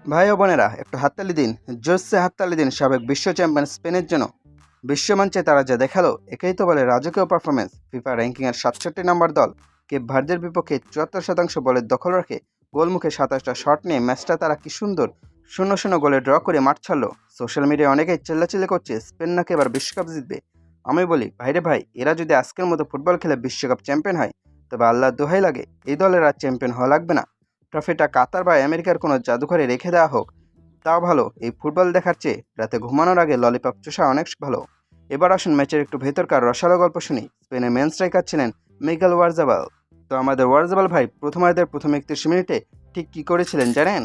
ভাই ও বোনেরা, একটু হাততালি দিন, জোরসে হাততালি দিন সাবেক বিশ্ব চ্যাম্পিয়ন স্পেনের জন্য। বিশ্বমঞ্চে তারা যা দেখালো, একেই তো বলে রাজকীয় পারফরমেন্স। ফিফা র্যাঙ্কিংয়ের 67 নম্বর দল কেপ ভার্দের বিপক্ষে 74% বলের দখল রাখে গোলমুখে 27টা শট নিয়ে ম্যাচটা তারা কি সুন্দর 0-0 গোলে ড্র করে মাঠ ছাড়লো। সোশ্যাল মিডিয়ায় অনেকেই চিল্লাচিল্লি করছে স্পেন নাকি এবার বিশ্বকাপ জিতবে। আমি বলি, ভাইরে ভাই, এরা যদি আজকের মতো ফুটবল খেলে বিশ্বকাপ চ্যাম্পিয়ন হয়, তবে আল্লাহর দোহাই লাগে এই দলের আর চ্যাম্পিয়ন হওয়া লাগবে না। ট্রফিটা কাতার বা আমেরিকার কোনো জাদুঘরে রেখে দেওয়া হোক, তাও ভালো। এই ফুটবল দেখার চেয়ে রাতে ঘুমানোর আগে ললিপপ চোষা অনেক ভালো। এবার আসুন ম্যাচের একটু ভেতরকার রসালো গল্প শুনি। স্পেনের মেন স্ট্রাইকার ছিলেন মিগেল ওয়ারজাবাল। তো আমাদের ওয়ারজাবাল ভাই প্রথমার্ধের প্রথম 31 মিনিটে ঠিক কী করেছিলেন জানেন?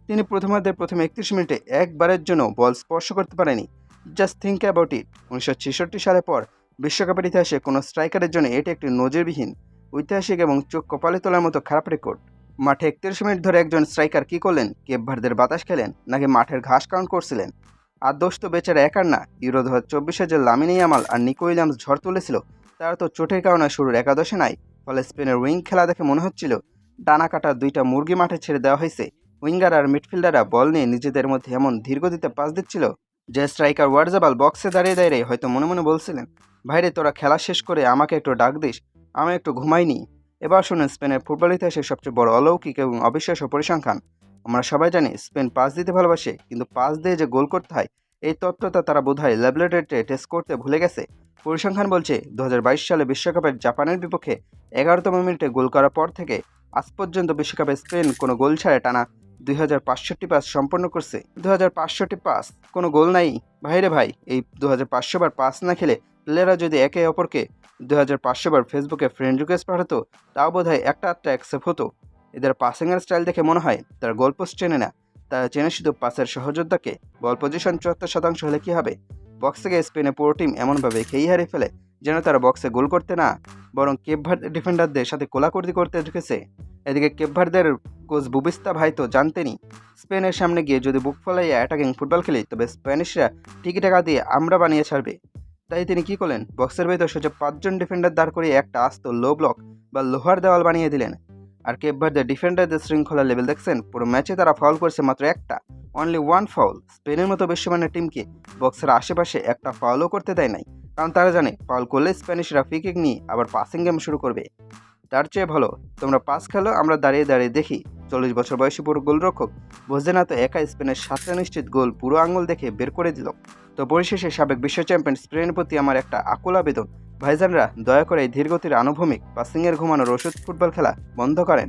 তিনি প্রথমার্ধের প্রথম 31 মিনিটে একবারের জন্য বল স্পর্শ করতে পারেনি। Just think about it. 1966 সালের পর বিশ্বকাপের ইতিহাসে কোনো স্ট্রাইকারের জন্য এটি একটি নজিরবিহীন, ঐতিহাসিক এবং চোখ কপালে তোলার মতো খারাপ রেকর্ড। মাঠে 31 মিনিট ধরে একজন স্ট্রাইকার কি করলেন? কেপ ভার্দের বাতাস খেলেন নাকি মাঠের ঘাস কাউন্ট করছিলেন? আর দোষ তো বেচারা একার না। ইউরো 2024 যে লামিনে ইয়ামাল আর নিকো উইলিয়ামস ঝড় তুলেছিল, তারা তো চোটের কারণে শুরুর একাদশে নাই। ফলে স্পেনের উইং খেলা দেখে মনে হচ্ছিল ডানা কাটা দুইটা মুরগি মাঠে ছেড়ে দেওয়া হয়েছে। উইঙ্গার আর মিডফিল্ডাররা বল নিয়ে নিজেদের মধ্যে এমন ধীরগতিতে পাস দিচ্ছিল যে স্ট্রাইকার ওয়ারজাবাল বক্সে দাঁড়িয়ে দাঁড়িয়ে হয়তো মনে মনে বলছিলেন, ভাইরে তোরা খেলা শেষ করে আমাকে একটু ডাক দিস, আমি একটু ঘুমাইনি। এবার শুনুন স্পেনের ফুটবল ইতিহাসের সবচেয়ে বড় অলৌকিক এবং অবিশ্বাস্য পরিসংখ্যান। আমরা সবাই জানি স্পেন পাস দিতে ভালোবাসে, কিন্তু পাস দিয়ে যে গোল করতে হয় এই তত্ত্বটা তারা বোধহয় ল্যাবরেটরিতে টেস্ট করতে ভুলে গেছে। পরিসংখ্যান বলছে 2022 সালে বিশ্বকাপের জাপানের বিপক্ষে 11তম মিনিটে গোল করার পর থেকে আজ পর্যন্ত বিশ্বকাপে স্পেন কোনো গোল ছাড়া টানা 2500টি পাস সম্পন্ন করছে। 2500টি পাস, কোনো গোল নাই। ভাইরে ভাই, এই 2500 বার পাস না খেলে প্লেয়াররা যদি একে অপরকে 2500 বার ফেসবুকে ফ্রেন্ড রিকোয়েস্ট পাঠাতো, তাও বোধহয় একটা আধটা অ্যাকসেপ্ট হতো। এদের পাসিংয়ের স্টাইল দেখে মনে হয় তারা গোল পোস্ট চেনে না, তারা চেনে শুধু পাসের সহযোদ্ধাকে। বল পজিশন 74% হলে কী হবে? বক্স থেকে স্পেনে পুরো টিম এমনভাবে খেই হারিয়ে ফেলে যেন তারা বক্সে গোল করতে না, বরং কেপ ভার্দের ডিফেন্ডারদের সাথে কোলাকুর্তি করতে ঢুকেছে। এদিকে কেপ ভার্দের কোচ বুবিস্তা ভাই তো জানতেনই স্পেনের সামনে গিয়ে যদি বুক ফলাইয়া অ্যাটাকিং ফুটবল খেলি তবে স্প্যানিশরা টিকি টাকা দিয়ে আমরা বানিয়ে ছাড়বে। তাই তিনি কি করলেন? বক্সের ভেতর সোজা 5জন ডিফেন্ডার দাঁড় করিয়ে একটা আস্ত লো ব্লক বা লোহার দেওয়াল বানিয়ে দিলেন। আর কেপ ভার্দের ডিফেন্ডারদের শৃঙ্খলা লেভেল দেখছেন? পুরো ম্যাচে তারা ফাউল করছে মাত্র একটা, অনলি ওয়ান ফাউল। স্পেনের মতো বিশ্বমানের টিমকে বক্সের আশেপাশে একটা ফাউলও করতে দেয় নাই, কারণ তারা জানে ফাউল করলে স্প্যানিশরা ফ্রি কিক নিয়ে আবার পাসিং গেম শুরু করবে। তার চেয়ে ভালো তোমরা পাস খেলো, আমরা দাঁড়িয়ে দাঁড়িয়ে দেখি। 40 বছর বয়সী পুরো গোলরক্ষক বোঝে না তো একা স্পেনের 7টা নিশ্চিত গোল পুরো আঙুল দেখে বের করে দিল। তো পরিশেষে সাবেক বিশ্ব চ্যাম্পিয়ন স্পেনের প্রতি আমার একটা আকুল আবেদন, ভাইজানরা দয়া করে এই ধীরগতির আনুভূমিক পাসিংয়ের ঘুমানোর ওষুধ ফুটবল খেলা বন্ধ করেন।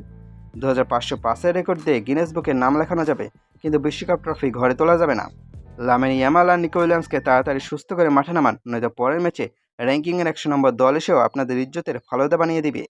2500 পাসের রেকর্ড দিয়ে গিনেস বুকে নাম লেখানো যাবে, কিন্তু বিশ্বকাপ ট্রফি ঘরে তোলা যাবে না। লামিনে ইয়ামাল আর নিকো উইলিয়ামসকে তাড়াতাড়ি সুস্থ করে মাঠে নামান, নয়তো পরের ম্যাচে র্যাঙ্কিংয়ের 100 নম্বর দল এসেও আপনাদের ইজ্জতের ফালুদা বানিয়ে দিবে।